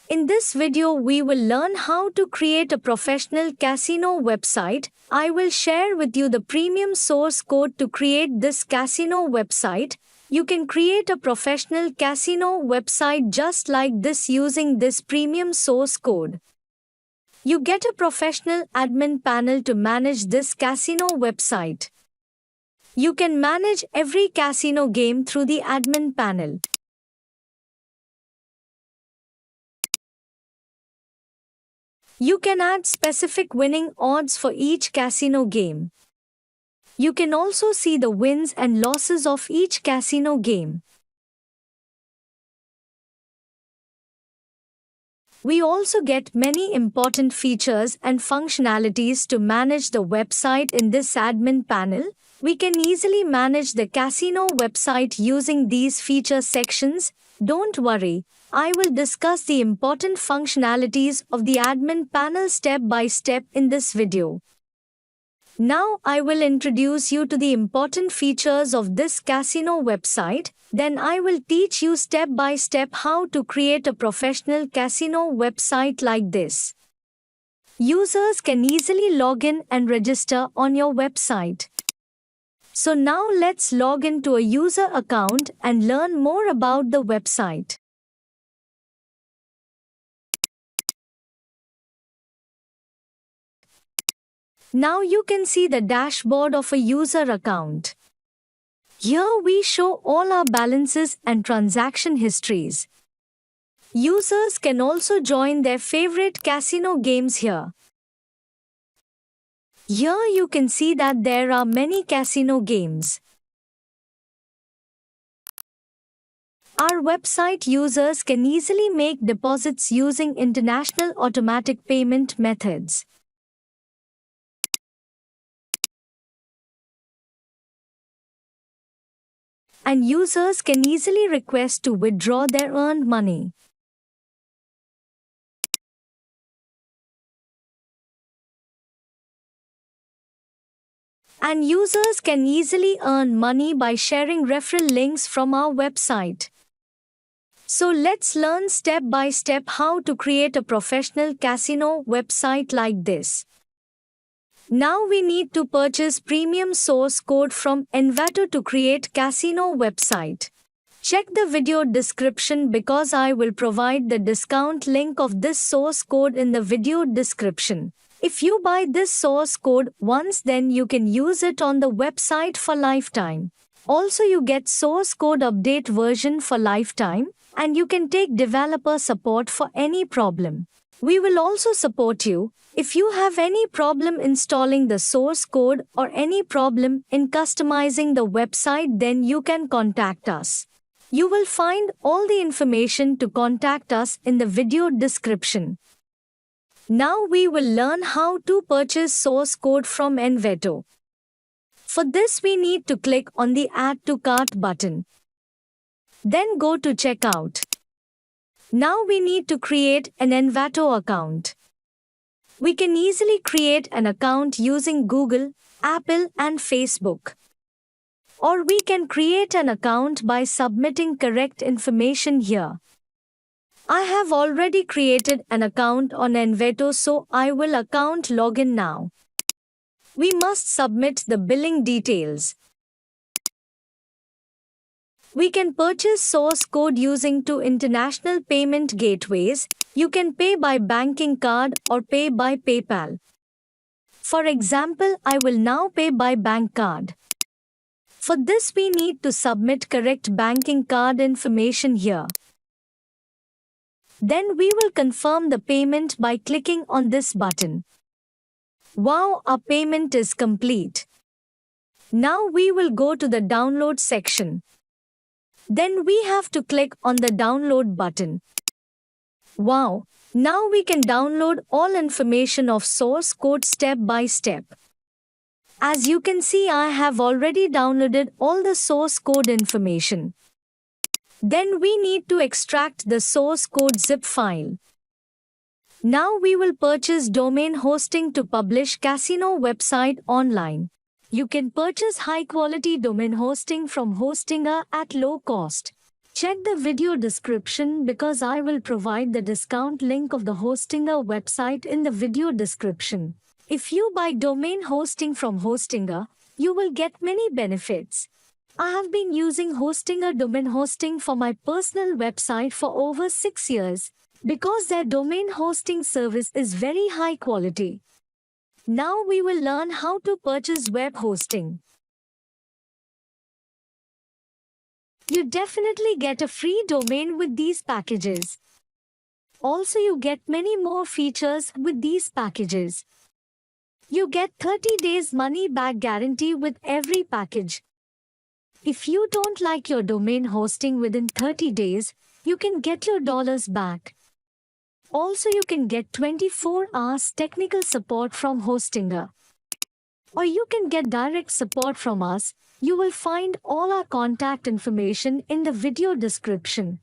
In this video, we will learn how to create a professional casino website. I will share with you the premium source code to create this casino website. You can create a professional casino website just like this using this premium source code. You get a professional admin panel to manage this casino website. You can manage every casino game through the admin panel. You can add specific winning odds for each casino game. You can also see the wins and losses of each casino game. We also get many important features and functionalities to manage the website in this admin panel. We can easily manage the casino website using these feature sections. Don't worry, I will discuss the important functionalities of the admin panel step by step in this video. Now I will introduce you to the important features of this casino website. Then I will teach you step by step how to create a professional casino website like this. Users can easily log in and register on your website. So now let's log into a user account and learn more about the website. Now you can see the dashboard of a user account. Here we show all our balances and transaction histories. Users can also join their favorite casino games here. Here you can see that there are many casino games. Our website users can easily make deposits using international automatic payment methods. And users can easily request to withdraw their earned money. And users can easily earn money by sharing referral links from our website. So let's learn step by step how to create a professional casino website like this. Now we need to purchase premium source code from Envato to create casino website. Check the video description because I will provide the discount link of this source code in the video description. If you buy this source code once, then you can use it on the website for lifetime. Also you get source code update version for lifetime, and you can take developer support for any problem. We will also support you. If you have any problem installing the source code or any problem in customizing the website, then you can contact us. You will find all the information to contact us in the video description. Now we will learn how to purchase source code from Envato. For this we need to click on the Add to Cart button. Then go to Checkout. Now we need to create an Envato account. We can easily create an account using Google, Apple and Facebook. Or we can create an account by submitting correct information here. I have already created an account on Envato, so I will account login now. We must submit the billing details. We can purchase source code using two international payment gateways. You can pay by banking card or pay by PayPal. For example, I will now pay by bank card. For this we need to submit correct banking card information here. Then we will confirm the payment by clicking on this button. Wow, our payment is complete. Now we will go to the download section. Then we have to click on the download button. Wow, now we can download all information of source code step by step. As you can see, I have already downloaded all the source code information. Then we need to extract the source code zip file. Now we will purchase domain hosting to publish casino website online. You can purchase high-quality domain hosting from Hostinger at low cost. Check the video description because I will provide the discount link of the Hostinger website in the video description. If you buy domain hosting from Hostinger, you will get many benefits. I have been using Hostinger domain hosting for my personal website for over 6 years because their domain hosting service is very high quality. Now we will learn how to purchase web hosting. You definitely get a free domain with these packages. Also, you get many more features with these packages. You get 30 days money back guarantee with every package. If you don't like your domain hosting within 30 days, you can get your dollars back. Also, you can get 24 hours technical support from Hostinger. Or you can get direct support from us. You will find all our contact information in the video description.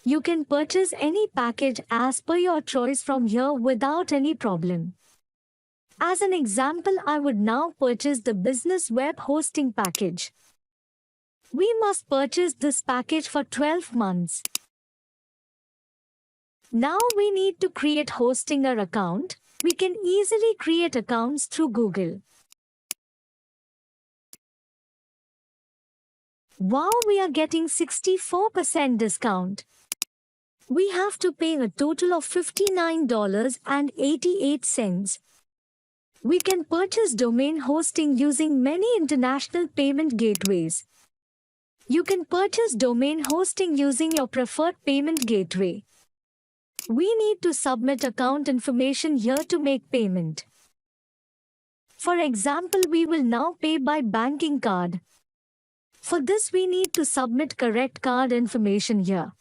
You can purchase any package as per your choice from here without any problem. As an example, I would now purchase the business web hosting package. We must purchase this package for 12 months. Now we need to create Hostinger account. We can easily create accounts through Google. Wow, we are getting 64% discount. We have to pay a total of $59.88. We can purchase domain hosting using many international payment gateways. You can purchase domain hosting using your preferred payment gateway. We need to submit account information here to make payment. For example, we will now pay by banking card. For this, we need to submit correct card information here.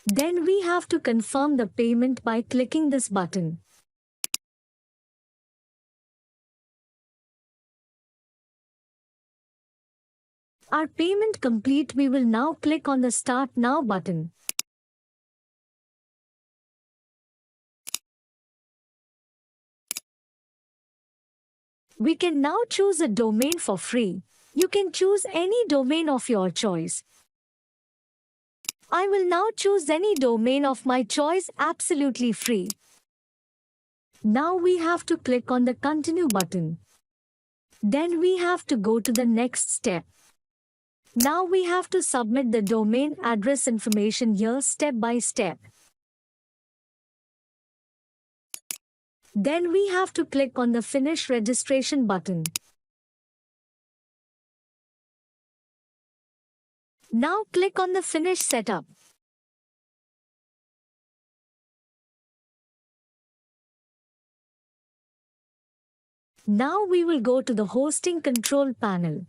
Then we have to confirm the payment by clicking this button. Our payment complete. We will now click on the Start Now button. We can now choose a domain for free. You can choose any domain of your choice. I will now choose any domain of my choice absolutely free. Now we have to click on the Continue button. Then we have to go to the next step. Now we have to submit the domain address information here step by step. Then we have to click on the Finish Registration button. Now click on the Finish Setup. Now we will go to the Hosting Control panel.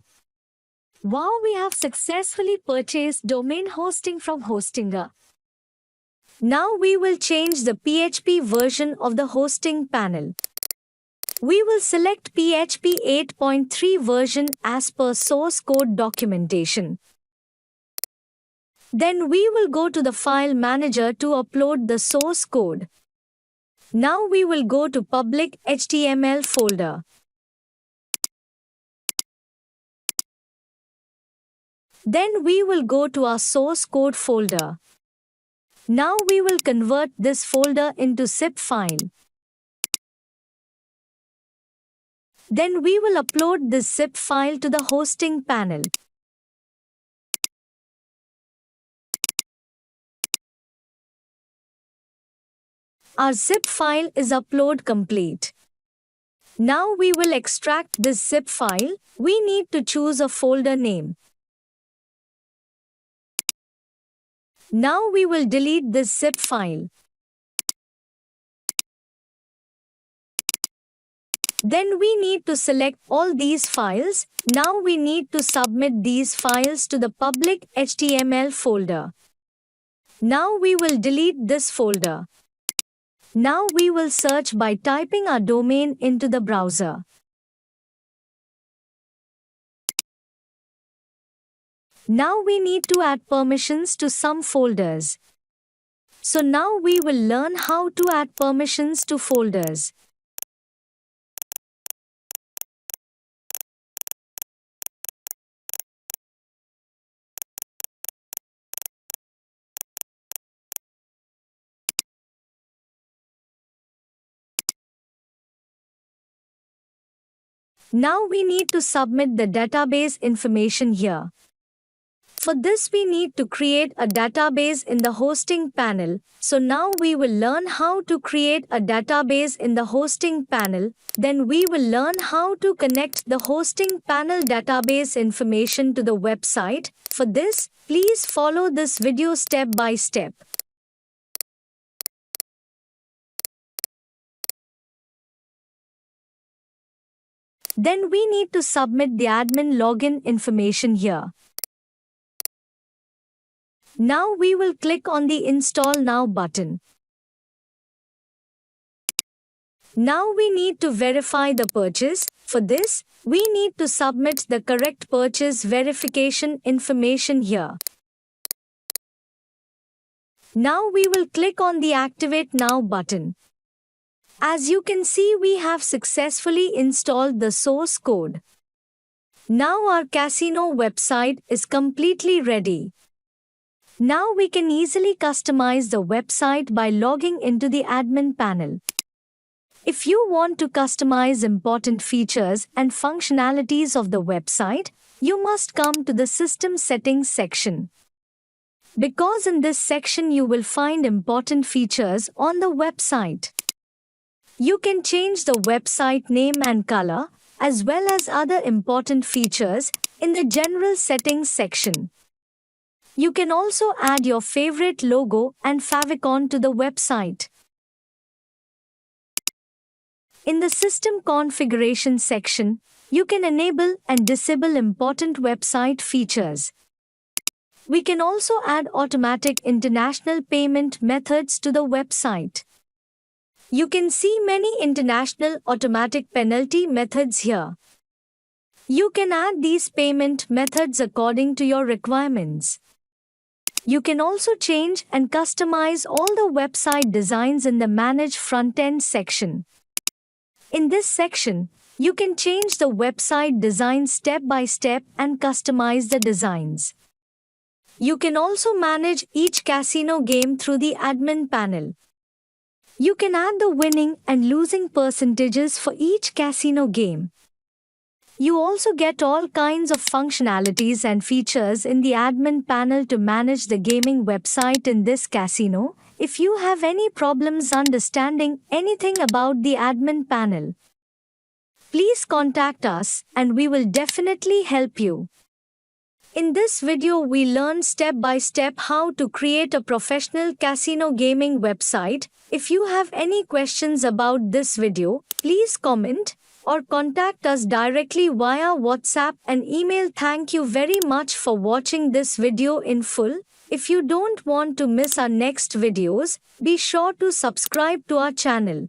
Wow, we have successfully purchased domain hosting from Hostinger. Now we will change the PHP version of the hosting panel. We will select PHP 8.3 version as per source code documentation. Then we will go to the file manager to upload the source code. Now we will go to public HTML folder. Then we will go to our source code folder. Now we will convert this folder into zip file. Then we will upload this zip file to the hosting panel. Our zip file is upload complete. Now we will extract this zip file. We need to choose a folder name. Now we will delete this zip file. Then we need to select all these files. Now we need to submit these files to the public HTML folder. Now we will delete this folder. Now we will search by typing our domain into the browser. Now we need to add permissions to some folders. So now we will learn how to add permissions to folders. Now we need to submit the database information here. For this we need to create a database in the hosting panel. So now we will learn how to create a database in the hosting panel. Then we will learn how to connect the hosting panel database information to the website. For this, please follow this video step by step. Then we need to submit the admin login information here. Now we will click on the Install Now button. Now we need to verify the purchase. For this, we need to submit the correct purchase verification information here. Now we will click on the Activate Now button. As you can see, we have successfully installed the source code. Now our casino website is completely ready. Now we can easily customize the website by logging into the admin panel. If you want to customize important features and functionalities of the website, you must come to the System Settings section. Because in this section you will find important features on the website. You can change the website name and color, as well as other important features, in the General Settings section. You can also add your favorite logo and favicon to the website. In the System Configuration section, you can enable and disable important website features. We can also add automatic international payment methods to the website. You can see many international automatic penalty methods here. You can add these payment methods according to your requirements. You can also change and customize all the website designs in the Manage Frontend section. In this section, you can change the website design step by step and customize the designs. You can also manage each casino game through the admin panel. You can add the winning and losing percentages for each casino game. You also get all kinds of functionalities and features in the admin panel to manage the gaming website in this casino. If you have any problems understanding anything about the admin panel, please contact us and we will definitely help you. In this video we learn step by step how to create a professional casino gaming website. If you have any questions about this video, please comment or contact us directly via WhatsApp and email. Thank you very much for watching this video in full. If you don't want to miss our next videos, be sure to subscribe to our channel.